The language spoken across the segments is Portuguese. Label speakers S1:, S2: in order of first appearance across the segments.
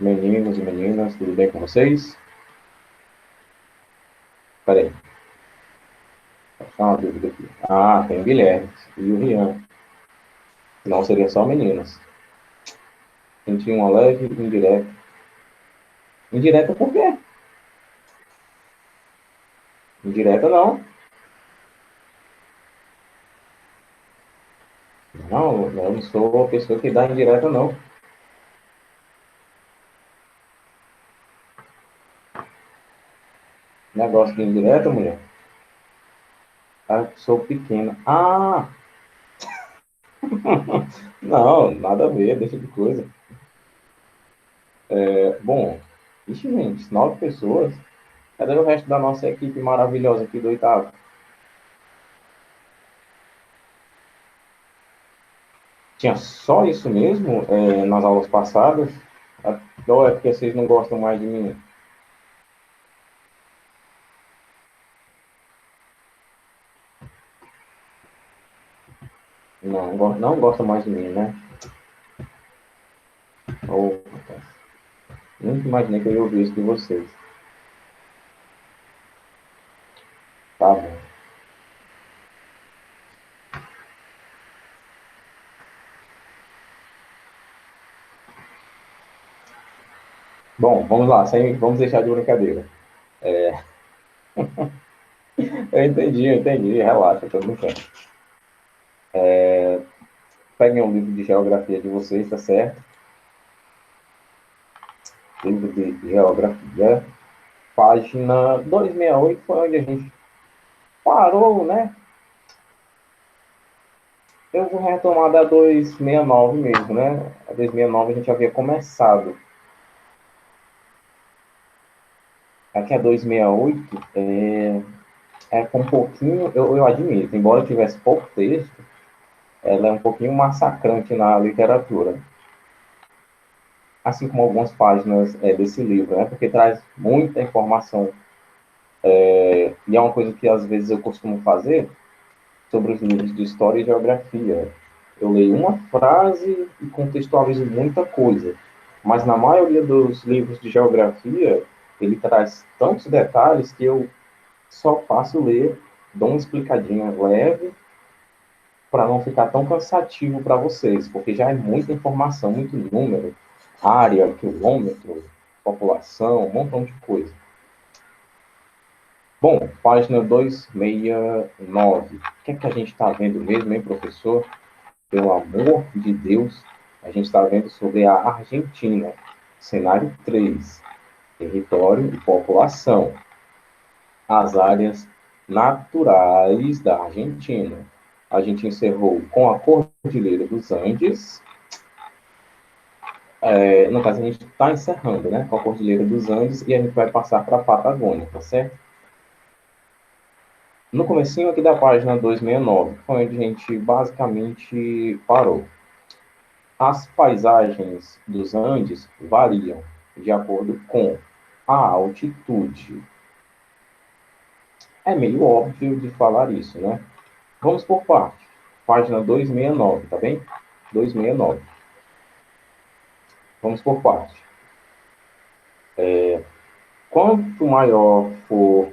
S1: Meninos e meninas, tudo bem com vocês? Peraí, só uma dúvida aqui. Ah, tem o Guilherme e o Rian. Não seria só meninas. Senti uma leve indireta. Indireta por quê? Indireta não. Não, eu não sou a pessoa que dá indireta, não. Negócio de indireta, mulher. Ah, sou pequena. Ah, não, nada a ver, deixa de coisa. Bom, ixi, gente, 9 pessoas. Cadê o resto da nossa equipe maravilhosa aqui do oitavo? Tinha só isso mesmo nas aulas passadas? Ou é porque vocês não gostam mais de mim? Não, não gostam mais de mim, né? Ou, nunca imaginei que eu ia ouvir isso de vocês. Tá bom. Bom, vamos lá, vamos deixar de brincadeira. Eu entendi, relaxa, tô brincando. Peguem um livro de geografia de vocês, tá certo? Livro de geografia, página 268 foi onde a gente parou, né? Eu vou retomar da 269 mesmo, né? A 269 a gente havia começado. Aqui a 268 é com um pouquinho, eu admito, embora tivesse pouco texto, ela é um pouquinho massacrante na literatura. Assim como algumas páginas desse livro, né? Porque traz muita informação. E é uma coisa que às vezes eu costumo fazer sobre os livros de história e geografia. Eu leio uma frase e contextualizo muita coisa. Mas na maioria dos livros de geografia, ele traz tantos detalhes que eu só passo ler, dou uma explicadinha leve para não ficar tão cansativo para vocês, porque já é muita informação, muito número, área, quilômetro, população, um montão de coisa. Bom, página 269. O que é que a gente está vendo mesmo, hein, professor? Pelo amor de Deus, a gente está vendo sobre a Argentina. Cenário 3, território e população. As áreas naturais da Argentina. A gente encerrou com a Cordilheira dos Andes. No caso, a gente está encerrando, né? Com a Cordilheira dos Andes e a gente vai passar para a Patagônia, tá certo? No comecinho aqui da página 269, foi onde a gente basicamente parou. As paisagens dos Andes variam de acordo com a altitude. É meio óbvio de falar isso, né? Vamos por parte. Página 269, tá bem? 269. Vamos por parte. Quanto maior for,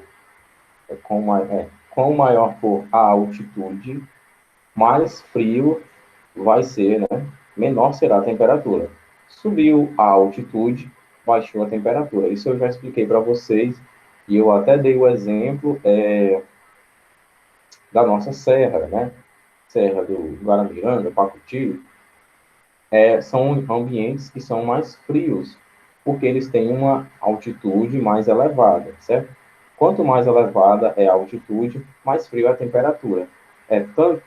S1: quanto maior for a altitude, mais frio vai ser, né? Menor será a temperatura. Subiu a altitude, baixou a temperatura. Isso eu já expliquei para vocês e eu até dei o exemplo da nossa serra, né? Serra do Guaramiranga, Pacuti, são ambientes que são mais frios, porque eles têm uma altitude mais elevada, certo? Quanto mais elevada é a altitude, mais frio é a temperatura. É tanto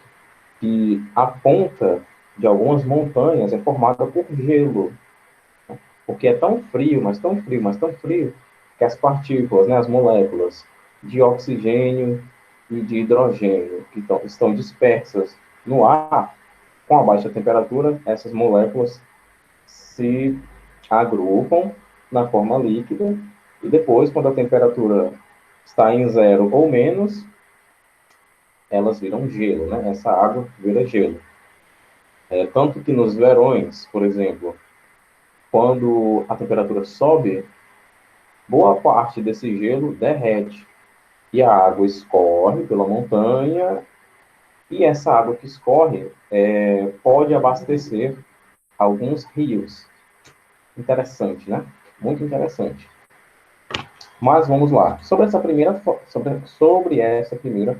S1: que a ponta de algumas montanhas é formada por gelo, porque é tão frio, mas tão frio, mas tão frio, que as partículas, né, as moléculas de oxigênio e de hidrogênio que estão dispersas no ar, com a baixa temperatura, essas moléculas se agrupam na forma líquida e depois, quando a temperatura está em zero ou menos, elas viram gelo, né? Essa água vira gelo. Tanto que nos verões, por exemplo, quando a temperatura sobe, boa parte desse gelo derrete e a água escorre pela montanha, e essa água que escorre pode abastecer alguns rios. Interessante, né? Muito interessante. Mas vamos lá. Sobre essa primeira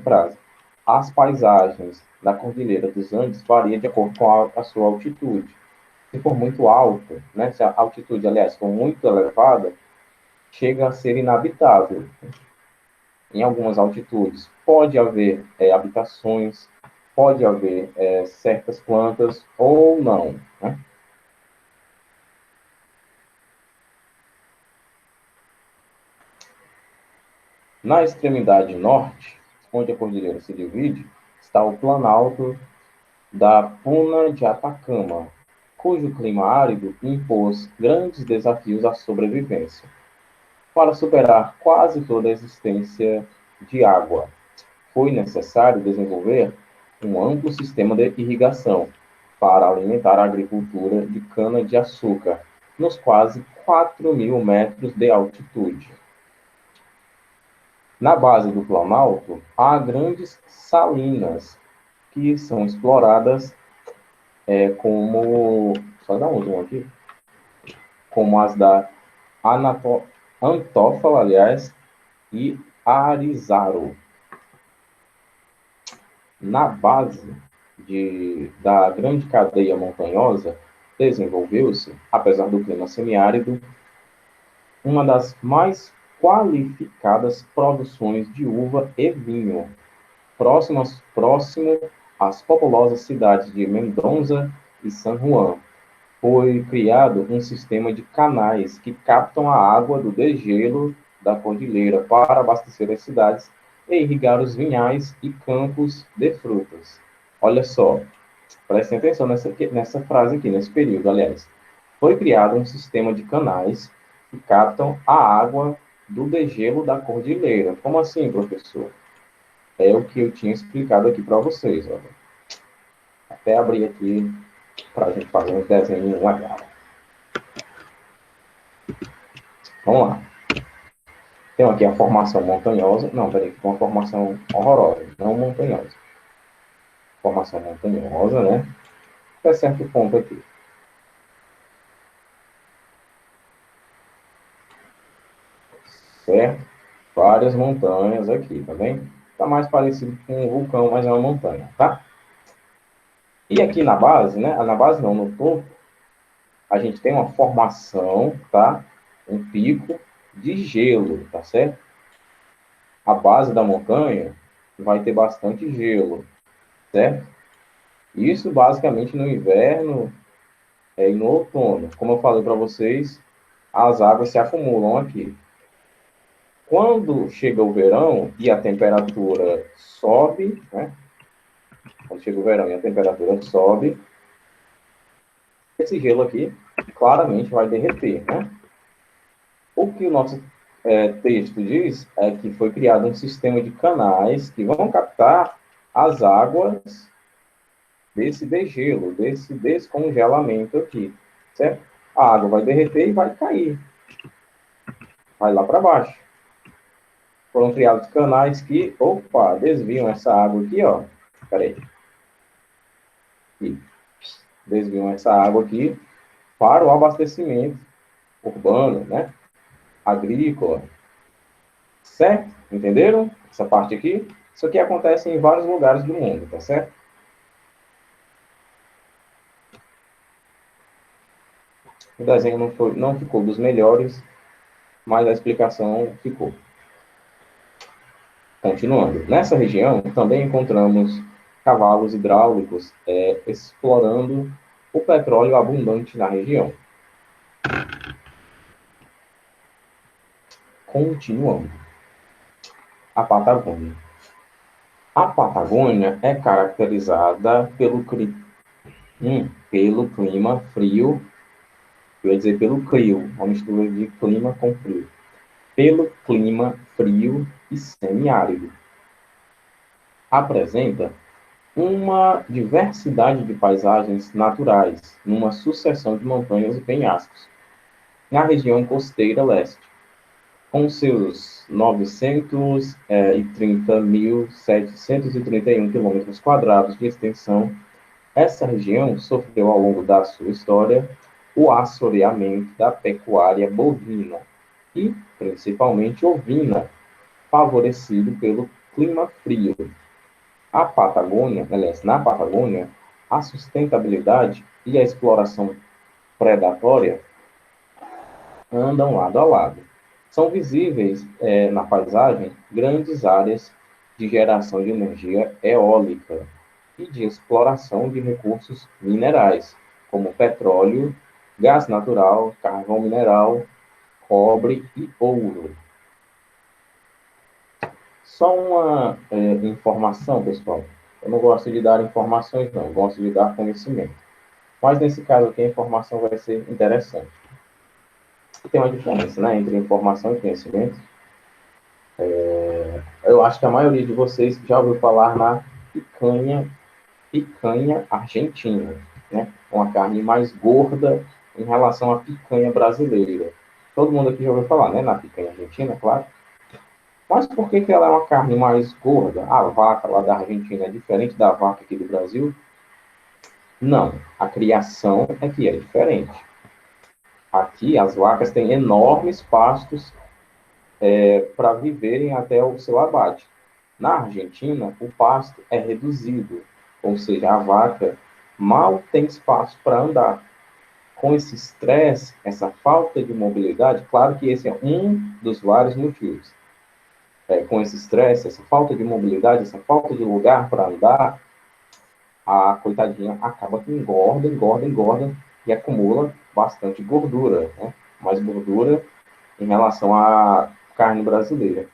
S1: frase. As paisagens da Cordilheira dos Andes variam de acordo com a sua altitude. Se for muito alto, né, se a altitude, aliás, for muito elevada, chega a ser inabitável. Em algumas altitudes, pode haver habitações, pode haver certas plantas ou não, né? Na extremidade norte, onde a cordilheira se divide, está o Planalto da Puna de Atacama, cujo clima árido impôs grandes desafios à sobrevivência. Para superar quase toda a existência de água, foi necessário desenvolver um amplo sistema de irrigação para alimentar a agricultura de cana-de-açúcar nos quase 4.000 metros de altitude. Na base do Planalto, há grandes salinas que são exploradas como, só dar um zoom aqui, como as da Antófala, aliás, e Arizaro. Na base da grande cadeia montanhosa, desenvolveu-se, apesar do clima semiárido, uma das mais qualificadas produções de uva e vinho, próximo às populosas cidades de Mendoza e San Juan. Foi criado um sistema de canais que captam a água do degelo da cordilheira para abastecer as cidades e irrigar os vinhais e campos de frutas. Olha só, prestem atenção nessa frase aqui, nesse período, aliás. Foi criado um sistema de canais que captam a água do degelo da cordilheira. Como assim, professor? É o que eu tinha explicado aqui para vocês. Olha. Até abrir aqui para a gente fazer um desenho legal. Vamos lá. Tem aqui a formação montanhosa. Não, peraí, que tem uma formação horrorosa, não montanhosa. Formação montanhosa, né? Até certo ponto aqui. Certo? Várias montanhas aqui, tá vendo? Tá mais parecido com um vulcão, mas é uma montanha, tá? E aqui na base, né? Na base não, no topo, a gente tem uma formação, tá? Um pico de gelo, tá certo? A base da montanha vai ter bastante gelo, certo? Isso basicamente no inverno e no outono. Como eu falei para vocês, as águas se acumulam aqui. Quando chega o verão e a temperatura sobe, né? Quando chega o verão e a temperatura sobe, esse gelo aqui claramente vai derreter, né? O que o nosso texto diz é que foi criado um sistema de canais que vão captar as águas desse degelo, desse descongelamento aqui, certo? A água vai derreter e vai cair. Vai lá para baixo. Foram criados canais que, desviam essa água aqui, ó. Peraí. Aqui. Desviam essa água aqui para o abastecimento urbano, né? Agrícola. Certo? Entenderam? Essa parte aqui. Isso aqui acontece em vários lugares do mundo, tá certo? O desenho não ficou dos melhores, mas a explicação ficou. Continuando. Nessa região, também encontramos cavalos hidráulicos explorando o petróleo abundante na região. Continuando. A Patagônia. A Patagônia é caracterizada pelo clima frio, eu ia dizer pelo frio, uma mistura de clima com frio. Pelo clima frio e semiárido. Apresenta uma diversidade de paisagens naturais, numa sucessão de montanhas e penhascos. na região costeira leste, com seus 930.731 quilômetros quadrados de extensão. Essa região sofreu ao longo da sua história o assoreamento da pecuária bovina e, principalmente, ovina, favorecido pelo clima frio. A Patagônia, aliás, na Patagônia, a sustentabilidade e a exploração predatória andam lado a lado. São visíveis na paisagem grandes áreas de geração de energia eólica e de exploração de recursos minerais, como petróleo, gás natural, carvão mineral, cobre e ouro. Só uma informação, pessoal. Eu não gosto de dar informações, não. Eu gosto de dar conhecimento. Mas, nesse caso aqui, a informação vai ser interessante. Tem uma diferença, né, entre informação e conhecimento. Eu acho que a maioria de vocês já ouviu falar na picanha argentina, né? Uma carne mais gorda em relação à picanha brasileira. Todo mundo aqui já ouviu falar, né, na picanha argentina, claro. Mas por que ela é uma carne mais gorda? A vaca lá da Argentina é diferente da vaca aqui do Brasil? Não, a criação é que é diferente. Aqui as vacas têm enormes pastos para viverem até o seu abate. Na Argentina, o pasto é reduzido, ou seja, a vaca mal tem espaço para andar. Com esse estresse, essa falta de mobilidade, claro que esse é um dos vários motivos. Com esse estresse, essa falta de mobilidade, essa falta de lugar para andar, a coitadinha acaba que engorda e acumula bastante gordura, né? Mais gordura em relação à carne brasileira.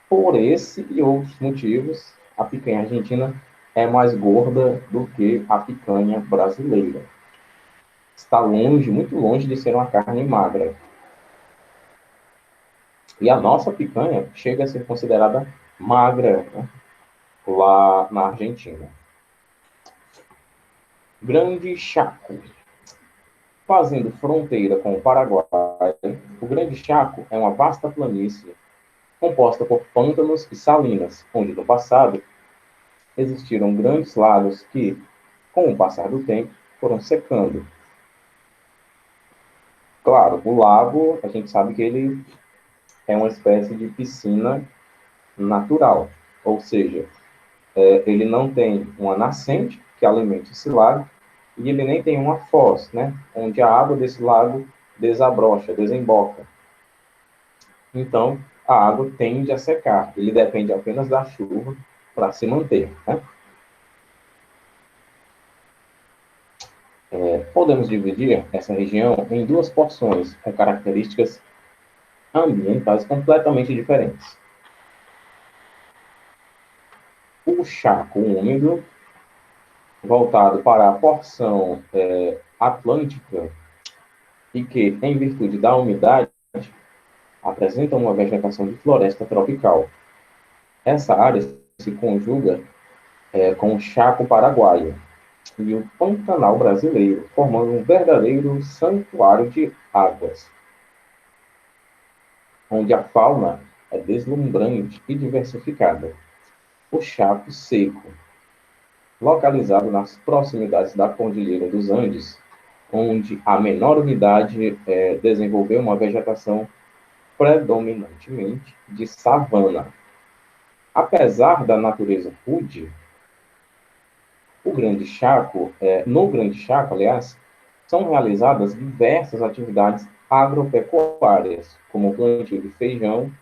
S1: Por esse e outros motivos, a picanha argentina é mais gorda do que a picanha brasileira. Está longe, muito longe de ser uma carne magra. E a nossa picanha chega a ser considerada magra, né, lá na Argentina. Grande Chaco. Fazendo fronteira com o Paraguai, o Grande Chaco é uma vasta planície composta por pântanos e salinas, onde no passado existiram grandes lagos que, com o passar do tempo, foram secando. Claro, o lago, a gente sabe que ele é uma espécie de piscina natural, ou seja, ele não tem uma nascente que alimente esse lago e ele nem tem uma foz, né, onde a água desse lago desabrocha, desemboca. Então, a água tende a secar. Ele depende apenas da chuva para se manter, né? Podemos dividir essa região em duas porções com características ambientais completamente diferentes. O Chaco úmido, voltado para a porção atlântica, e que, em virtude da umidade, apresenta uma vegetação de floresta tropical. Essa área se conjuga com o Chaco paraguaio e o Pantanal brasileiro, formando um verdadeiro santuário de águas, onde a fauna é deslumbrante e diversificada. O Chaco seco, localizado nas proximidades da Cordilheira dos Andes, onde a menor umidade desenvolveu uma vegetação predominantemente de savana. Apesar da natureza rude, no Grande Chaco, aliás, são realizadas diversas atividades agropecuárias, como o plantio de feijão,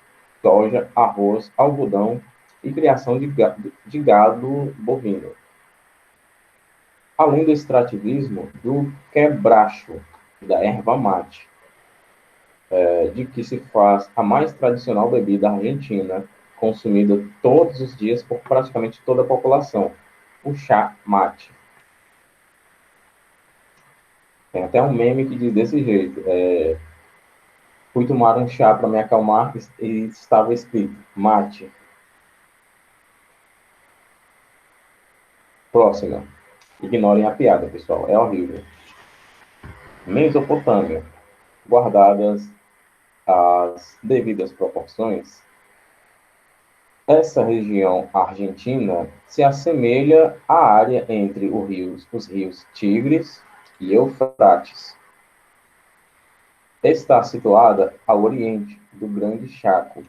S1: soja, arroz, algodão e criação de gado bovino. Além do extrativismo do quebracho, da erva mate, de que se faz a mais tradicional bebida argentina, consumida todos os dias por praticamente toda a população, o chá mate. Tem até um meme que diz desse jeito: fui tomar um chá para me acalmar e estava escrito mate. Próxima. Ignorem a piada, pessoal, é horrível. Mesopotâmia. guardadas as devidas proporções, essa região argentina se assemelha à área entre os rios Tigres e Eufrates. Está situada ao oriente do Grande Chaco,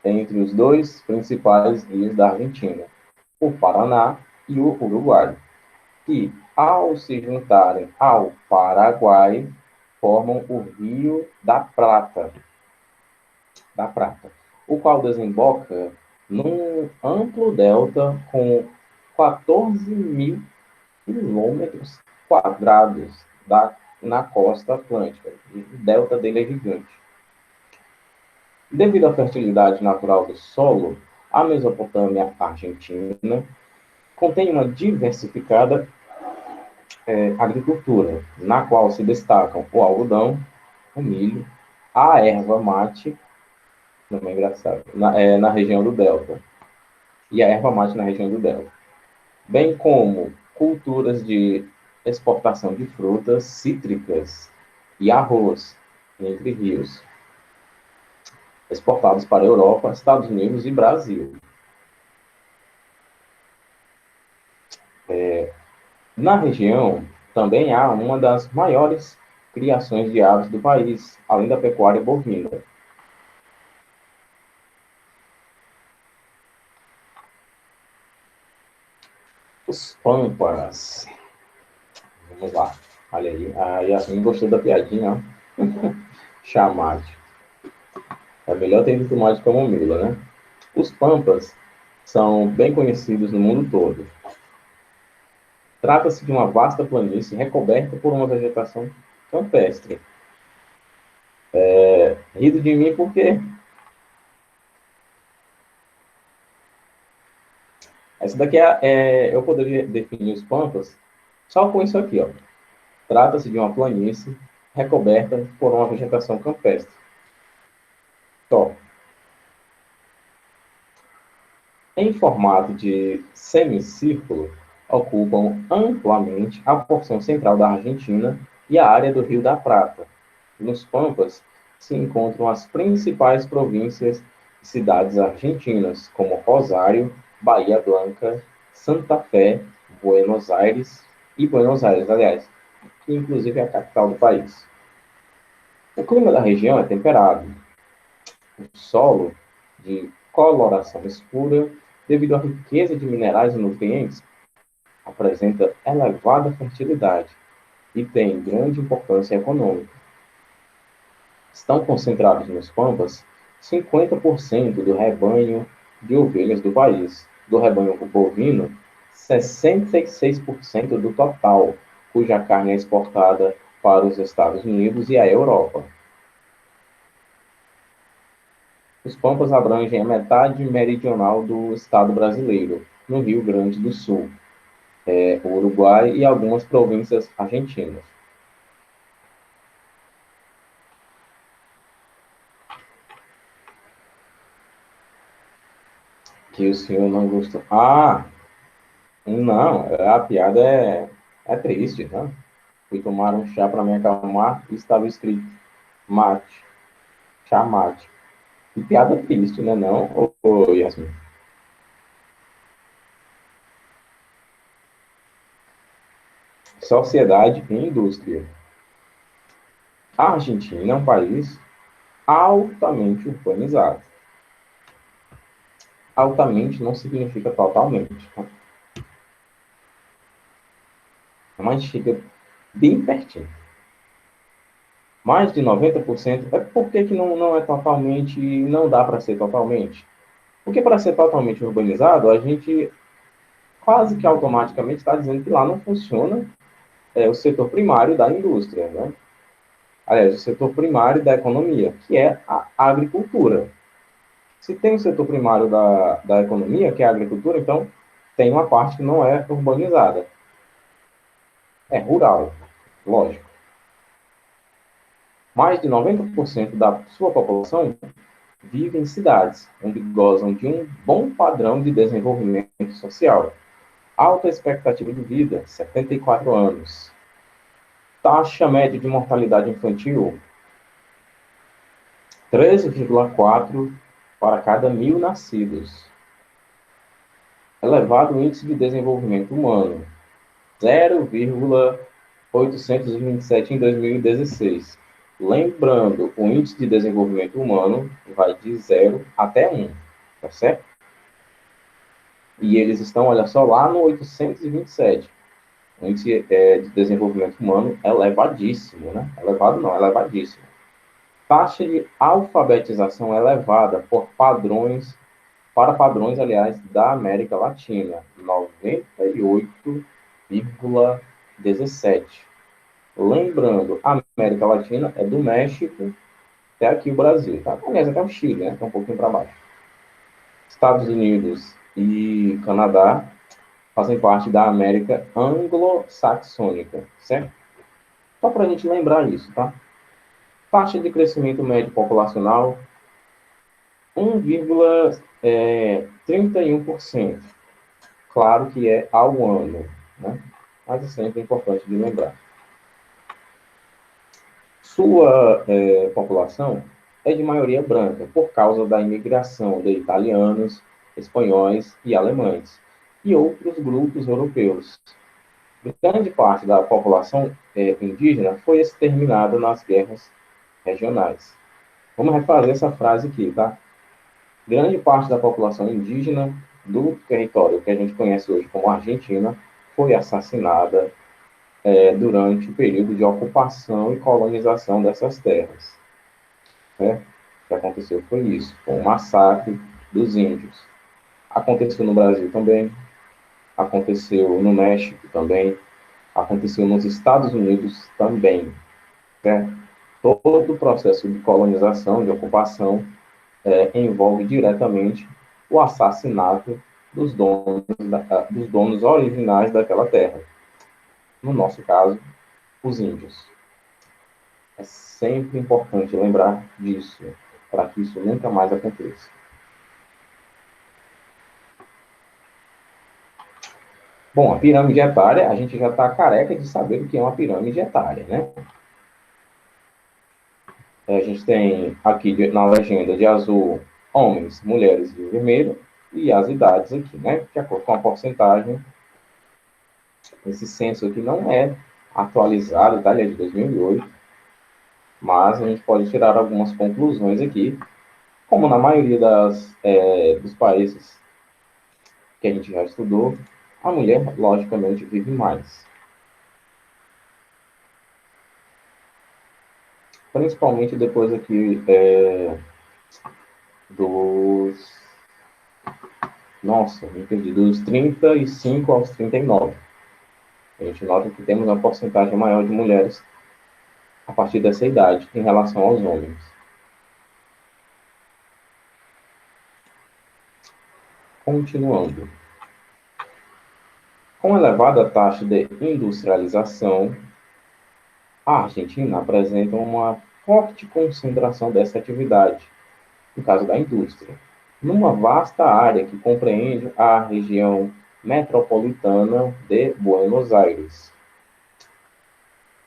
S1: entre os dois principais rios da Argentina, o Paraná e o Uruguai, que, ao se juntarem ao Paraguai, formam o Rio da Prata, o qual desemboca num amplo delta com 14 mil quilômetros quadrados na costa atlântica. O delta dele é gigante. Devido à fertilidade natural do solo, a Mesopotâmia argentina contém uma diversificada agricultura, na qual se destacam o algodão, o milho, a erva mate, não é engraçado, na região do delta, e a erva mate na região do delta, bem como culturas de exportação de frutas cítricas e arroz, entre rios, exportados para a Europa, Estados Unidos e Brasil. Na região, também há uma das maiores criações de aves do país, além da pecuária bovina. Os pampas. Vamos lá. Olha aí. A Yasmin gostou da piadinha, ó. Chamate. É melhor ter tomate como camomila, né? Os pampas são bem conhecidos no mundo todo. Trata-se de uma vasta planície recoberta por uma vegetação campestre. Rido de mim porque essa daqui eu poderia definir os pampas só com isso aqui, ó. Trata-se de uma planície recoberta por uma vegetação campestre. Top. Em formato de semicírculo, ocupam amplamente a porção central da Argentina e a área do Rio da Prata. Nos Pampas se encontram as principais províncias e cidades argentinas, como Rosário, Bahia Blanca, Santa Fé, Buenos Aires, aliás, que inclusive é a capital do país. O clima da região é temperado. O solo, de coloração escura, devido à riqueza de minerais e nutrientes, apresenta elevada fertilidade e tem grande importância econômica. Estão concentrados nos Pampas 50% do rebanho de ovelhas do país. Do rebanho bovino, 66% do total, cuja carne é exportada para os Estados Unidos e a Europa. Os Pampas abrangem a metade meridional do estado brasileiro, no Rio Grande do Sul, o Uruguai e algumas províncias argentinas. Que o senhor não gostou. Ah, não, a piada é triste, né? Fui tomar um chá para me acalmar e estava escrito mate, chá mate. Que piada triste, né não, ô Yasmin? Sociedade e indústria. A Argentina é um país altamente urbanizado. Altamente não significa totalmente. Tá? Mas fica bem pertinho. Mais de 90%. É por que não é totalmente, não dá para ser totalmente? Porque para ser totalmente urbanizado, a gente quase que automaticamente está dizendo que lá não funciona o setor primário da indústria, né? Aliás, o setor primário da economia, que é a agricultura. Se tem o setor primário da economia, que é a agricultura, então tem uma parte que não é urbanizada. É rural, lógico. Mais de 90% da sua população vive em cidades, onde gozam de um bom padrão de desenvolvimento social. Alta expectativa de vida, 74 anos. Taxa média de mortalidade infantil, 13,4 para cada 1.000 nascidos. Elevado índice de desenvolvimento humano, 0,827 em 2016. Lembrando, o índice de desenvolvimento humano vai de 0 até 1, tá certo? E eles estão, olha só, lá no 827. O índice de desenvolvimento humano é elevadíssimo, né? Elevado não, elevadíssimo. Taxa de alfabetização elevada para padrões, aliás, da América Latina, 98,17. Lembrando, a América Latina é do México até aqui o Brasil, tá? Aliás, até o Chile, né? Tá um pouquinho para baixo. Estados Unidos e Canadá fazem parte da América anglo-saxônica, certo? Só para a gente lembrar isso, tá? Taxa de crescimento médio populacional, 1,31%. Claro que é ao ano, né? Mas é sempre importante de lembrar. Sua população é de maioria branca, por causa da imigração de italianos, espanhóis e alemães, e outros grupos europeus. Grande parte da população indígena foi exterminada nas guerras regionais. Vamos refazer essa frase aqui, tá? Grande parte da população indígena do território que a gente conhece hoje como Argentina foi assassinada durante o período de ocupação e colonização dessas terras. Né? O que aconteceu foi isso, foi um massacre dos índios. Aconteceu no Brasil também, aconteceu no México também, aconteceu nos Estados Unidos também. Né? Todo o processo de colonização, de ocupação, envolve diretamente o assassinato dos donos originais daquela terra. No nosso caso, os índios. É sempre importante lembrar disso, para que isso nunca mais aconteça. Bom, a pirâmide etária, a gente já está careca de saber o que é uma pirâmide etária, né? A gente tem aqui na legenda de azul homens, mulheres de vermelho e as idades aqui, né? De acordo com a porcentagem. Esse censo aqui não é atualizado, tá? Ele é de 2008, mas a gente pode tirar algumas conclusões aqui, como na maioria dos países que a gente já estudou, a mulher, logicamente, vive mais. Principalmente depois aqui dos... Nossa, me perdi. Dos 35 aos 39. A gente nota que temos uma porcentagem maior de mulheres a partir dessa idade em relação aos homens. Continuando. Com elevada taxa de industrialização, a Argentina apresenta uma forte concentração dessa atividade, no caso da indústria, numa vasta área que compreende a região metropolitana de Buenos Aires,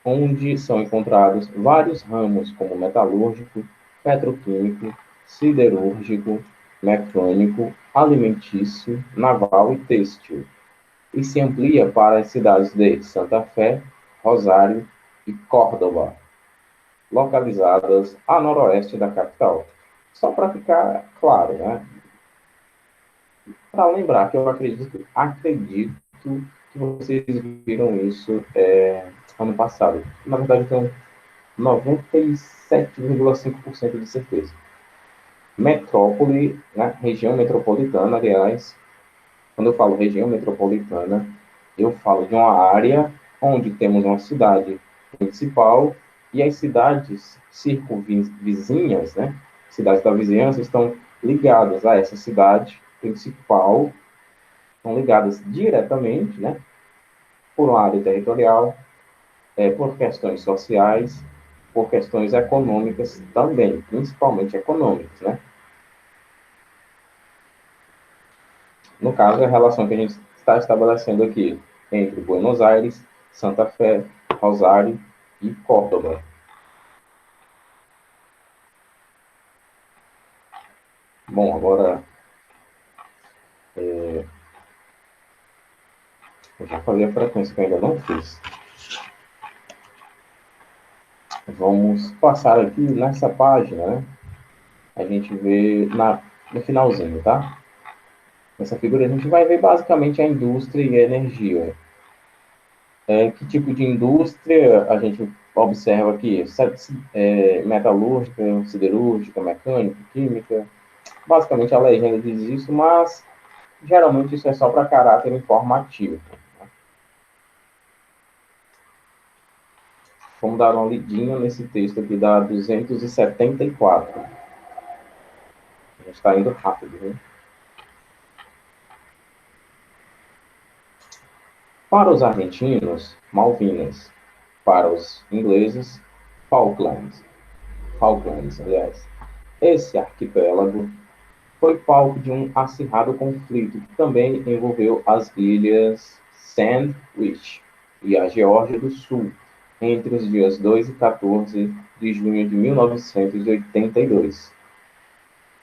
S1: onde são encontrados vários ramos como metalúrgico, petroquímico, siderúrgico, mecânico, alimentício, naval e têxtil, e se amplia para as cidades de Santa Fé, Rosário e Córdoba, localizadas a noroeste da capital. Só para ficar claro, né? Para lembrar que eu acredito que vocês viram isso ano passado. Na verdade, eu tenho 97,5% de certeza. Metrópole, né? Região metropolitana, aliás, quando eu falo região metropolitana, eu falo de uma área onde temos uma cidade principal e as cidades circunvizinhas, né? Cidades da vizinhança estão ligadas a essa cidade principal, estão ligadas diretamente, né? Por uma área territorial, por questões sociais, por questões econômicas também, principalmente econômicas, né? No caso, a relação que a gente está estabelecendo aqui entre Buenos Aires, Santa Fé, Rosário e Córdoba. Bom, agora eu já falei a frequência que eu ainda não fiz. Vamos passar aqui nessa página, né? A gente vê no finalzinho, tá? Nessa figura a gente vai ver basicamente a indústria e a energia. Que tipo de indústria a gente observa aqui? Metalúrgica, siderúrgica, mecânica, química. Basicamente a legenda diz isso, mas geralmente isso é só para caráter informativo. Vamos dar uma lidinha nesse texto aqui da 274. A gente está indo rápido, viu? Para os argentinos, Malvinas. Para os ingleses, Falklands. Falklands, aliás. Esse arquipélago foi palco de um acirrado conflito que também envolveu as ilhas Sandwich e a Geórgia do Sul, entre os dias 2 e 14 de junho de 1982.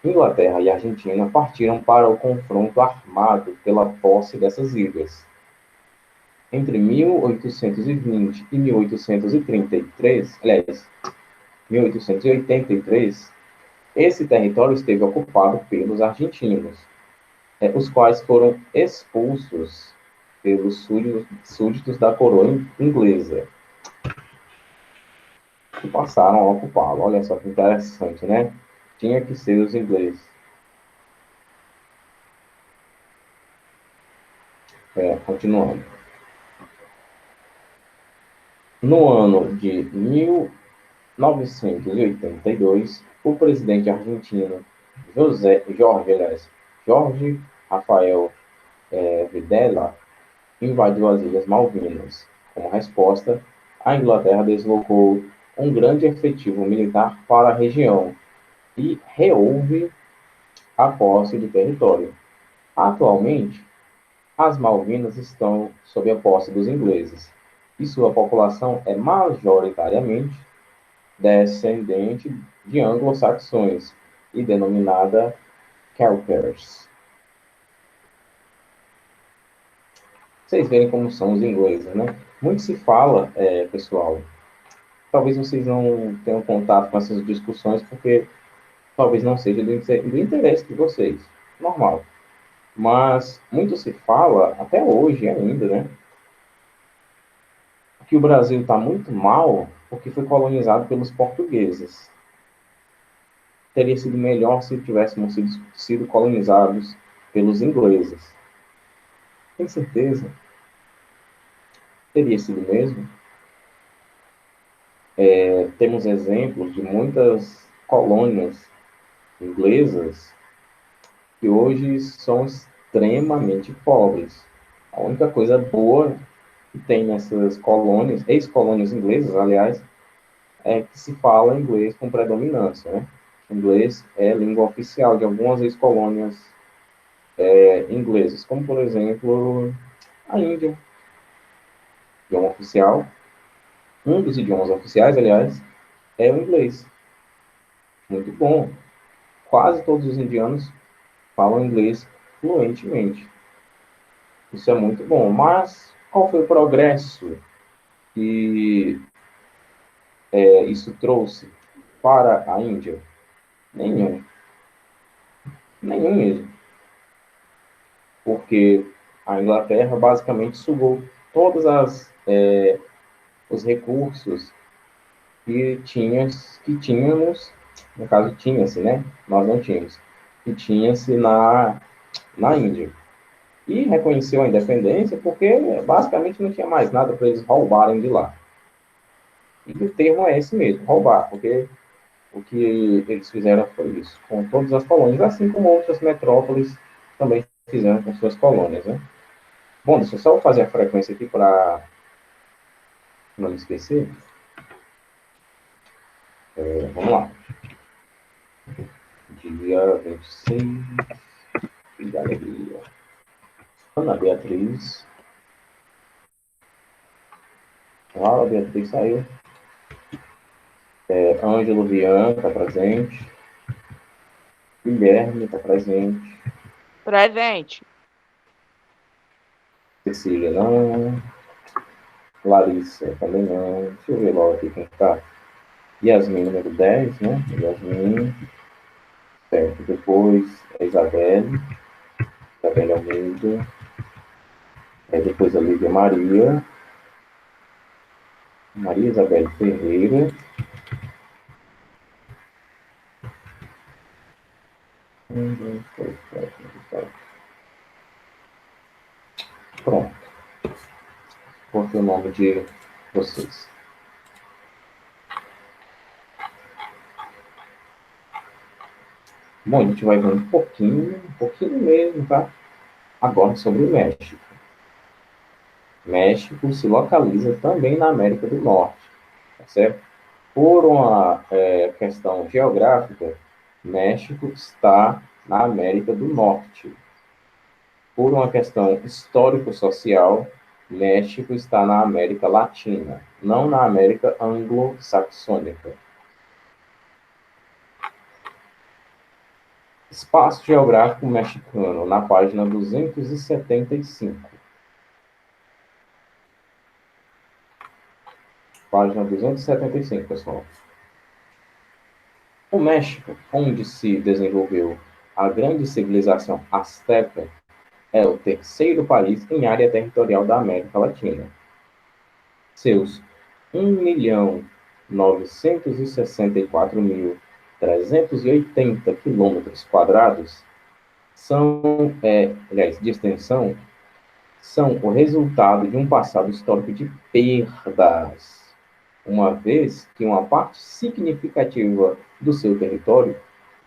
S1: Inglaterra e Argentina partiram para o confronto armado pela posse dessas ilhas. Entre 1820 e 1833, aliás, 1883, esse território esteve ocupado pelos argentinos, os quais foram expulsos pelos súditos da coroa inglesa, que passaram a ocupá-lo. Olha só que interessante, né? Tinha que ser os ingleses. Continuando. No ano de 1982, o presidente argentino Jorge Rafael Videla invadiu as Ilhas Malvinas. Como resposta, a Inglaterra deslocou um grande efetivo militar para a região e reouve a posse do território. Atualmente, as Malvinas estão sob a posse dos ingleses e sua população é majoritariamente descendente de anglo-saxões e denominada Quakers. Vocês veem como são os ingleses, né? Muito se fala, pessoal, talvez vocês não tenham contato com essas discussões porque talvez não seja do interesse de vocês. Normal. Mas muito se fala, até hoje ainda, né? Que o Brasil está muito mal porque foi colonizado pelos portugueses. Teria sido melhor se tivéssemos sido colonizados pelos ingleses. Tem certeza? Teria sido mesmo? Temos exemplos de muitas colônias inglesas que hoje são extremamente pobres. A única coisa boa que tem nessas colônias, ex-colônias inglesas, aliás, é que se fala inglês com predominância, né? O inglês é língua oficial de algumas ex-colônias inglesas, como, por exemplo, a Índia, idioma oficial. Um dos idiomas oficiais, aliás, é o inglês. Muito bom. Quase todos os indianos falam inglês fluentemente. Isso é muito bom. Mas qual foi o progresso que isso trouxe para a Índia? Nenhum. Nenhum mesmo. Porque a Inglaterra basicamente sugou todos os recursos que tínhamos, no caso tinha-se, né? Nós não tínhamos, que tinha-se na Índia. E reconheceu a independência porque basicamente não tinha mais nada para eles roubarem de lá. E o termo é esse mesmo, roubar, porque o que eles fizeram foi isso, com todas as colônias, assim como outras metrópoles também fizeram com suas colônias, né? Bom, deixa eu só fazer a frequência aqui para não me esquecer. Vamos lá. Dia 26, de alegria. Ana Beatriz. Fala, Beatriz saiu. Ângelo Vian está presente. Guilherme está presente.
S2: Presente.
S1: Cecília não. Larissa também não. Deixa eu ver logo aqui quem está. Yasmin, número 10, né? Yasmin. Certo. Depois a Isabelle. Isabelle Almeida. Depois a Lívia Maria. Maria Isabelle Ferreira. Dois, três, quatro, cinco. Pronto. Qual é o nome de vocês? Bom, a gente vai ver um pouquinho mesmo, tá? Agora sobre o México. México se localiza também na América do Norte, tá certo? Por uma questão geográfica, México está na América do Norte. Por uma questão histórico-social, México está na América Latina, não na América anglo-saxônica. Espaço geográfico mexicano, na página 275. Página 275, pessoal. O México, onde se desenvolveu a grande civilização azteca, é o terceiro país em área territorial da América Latina. Seus 1.964.380 quilômetros quadrados de extensão, são o resultado de um passado histórico de perdas, uma vez que uma parte significativa do seu território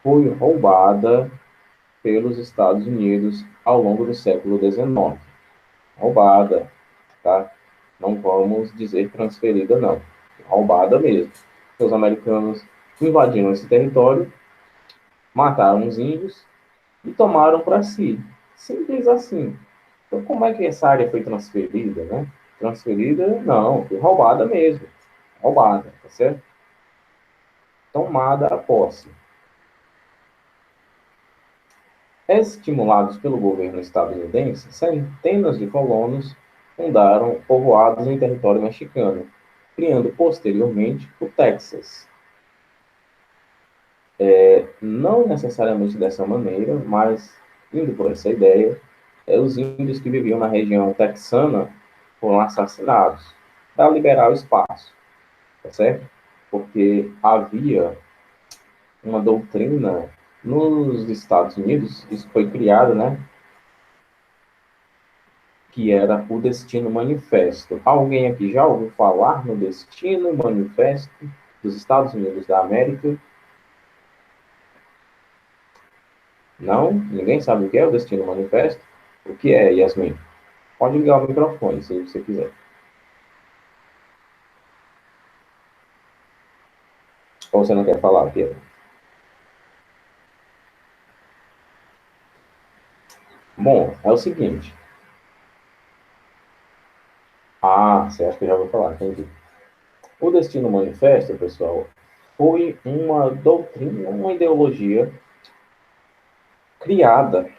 S1: foi roubada pelos Estados Unidos ao longo do século XIX. Roubada, tá? Não vamos dizer transferida, não. Roubada mesmo. Os americanos invadiram esse território, mataram os índios e tomaram para si. Simples assim. Então, como é que essa área foi transferida, né? Transferida, não, foi roubada mesmo. Roubada, tá certo? Tomada a posse. Estimulados pelo governo estadunidense, centenas de colonos fundaram povoados em território mexicano, criando posteriormente o Texas. Não necessariamente dessa maneira, mas indo por essa ideia, os índios que viviam na região texana foram assassinados para liberar o espaço, tá certo? Porque havia uma doutrina nos Estados Unidos, isso foi criado, né? Que era o Destino Manifesto. Alguém aqui já ouviu falar no Destino Manifesto dos Estados Unidos da América? Não? Ninguém sabe o que é o Destino Manifesto? O que é, Yasmin? Pode ligar o microfone, se você quiser. Ou você não quer falar, Pedro? Bom, é o seguinte. Ah, você acha que eu já vou falar, entendi. O Destino Manifesto, pessoal, foi uma doutrina, uma ideologia criada,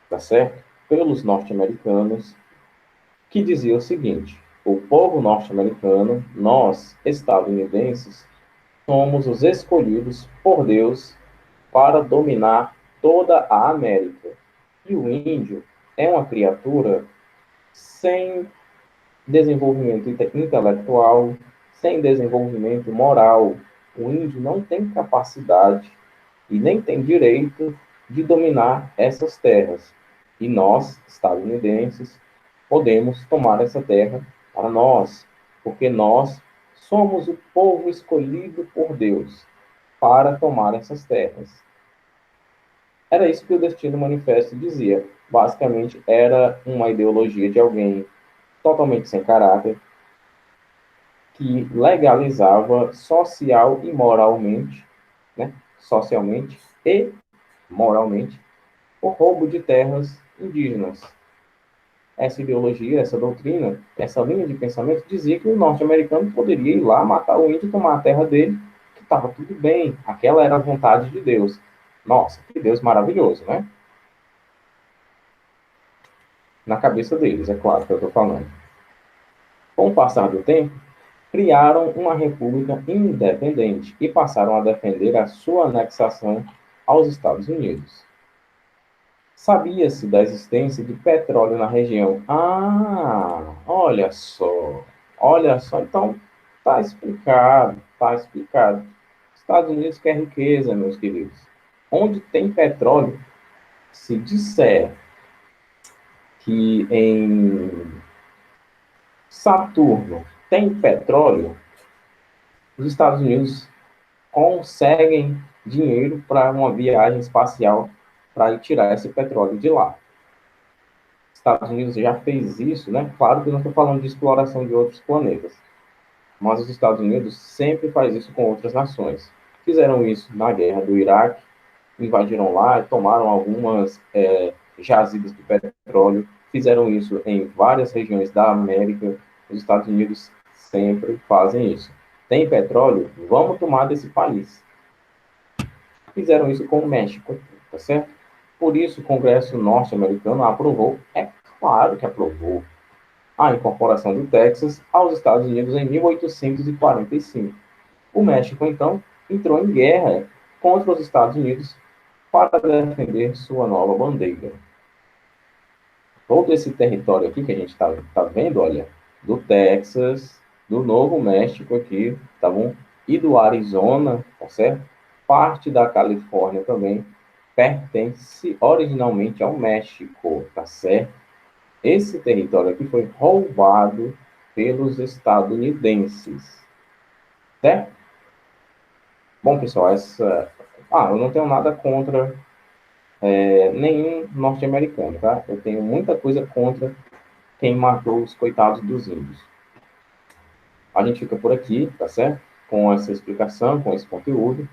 S1: tá certo? Pelos norte-americanos, que dizia o seguinte: o povo norte-americano, nós, estadunidenses, somos os escolhidos por Deus para dominar toda a América. E o índio é uma criatura sem desenvolvimento intelectual, sem desenvolvimento moral. O índio não tem capacidade e nem tem direito de dominar essas terras. E nós, estadunidenses, podemos tomar essa terra para nós, porque nós somos o povo escolhido por Deus para tomar essas terras. Era isso que o Destino Manifesto dizia. Basicamente, era uma ideologia de alguém totalmente sem caráter, que legalizava social e moralmente, né? Socialmente e moralmente, o roubo de terras indígenas. Essa ideologia, essa doutrina, essa linha de pensamento dizia que o norte-americano poderia ir lá matar o índio e tomar a terra dele, que estava tudo bem, aquela era a vontade de Deus. Nossa, que Deus maravilhoso, né? Na cabeça deles, é claro que eu estou falando. Com o passar do tempo, criaram uma república independente e passaram a defender a sua anexação aos Estados Unidos. Sabia-se da existência de petróleo na região. Ah, olha só, então tá explicado, tá explicado. Estados Unidos quer riqueza, meus queridos. Onde tem petróleo, se disser que em Saturno tem petróleo, os Estados Unidos conseguem dinheiro para uma viagem espacial para ir tirar esse petróleo de lá. Estados Unidos já fez isso, né? Claro que eu não estou falando de exploração de outros planetas, mas os Estados Unidos sempre faz isso com outras nações. Fizeram isso na guerra do Iraque, invadiram lá e tomaram algumas jazidas de petróleo. Fizeram isso em várias regiões da América. Os Estados Unidos sempre fazem isso. Tem petróleo? Vamos tomar desse país. Fizeram isso com o México, tá certo? Por isso, o Congresso norte-americano aprovou, é claro que aprovou, a incorporação do Texas aos Estados Unidos em 1845. O México, então, entrou em guerra contra os Estados Unidos para defender sua nova bandeira. Todo esse território aqui que a gente está vendo, olha, do Texas, do Novo México aqui, tá bom? E do Arizona, tá certo? Parte da Califórnia também pertence originalmente ao México, tá certo? Esse território aqui foi roubado pelos estadunidenses, certo? Bom, pessoal, eu não tenho nada contra nenhum norte-americano, tá? Eu tenho muita coisa contra quem matou os coitados dos índios. A gente fica por aqui, tá certo? Com essa explicação, com esse conteúdo.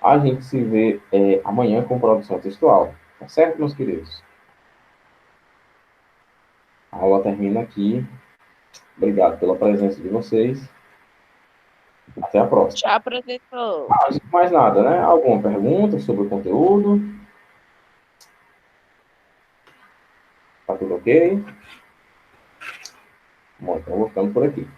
S1: A gente se vê amanhã com produção textual, tá certo, meus queridos? A aula termina aqui. Obrigado pela presença de vocês. Até a próxima.
S2: Tchau, professor.
S1: Mais nada, né? Alguma pergunta sobre o conteúdo? Tá tudo ok? Bom, então eu vou ficando por aqui.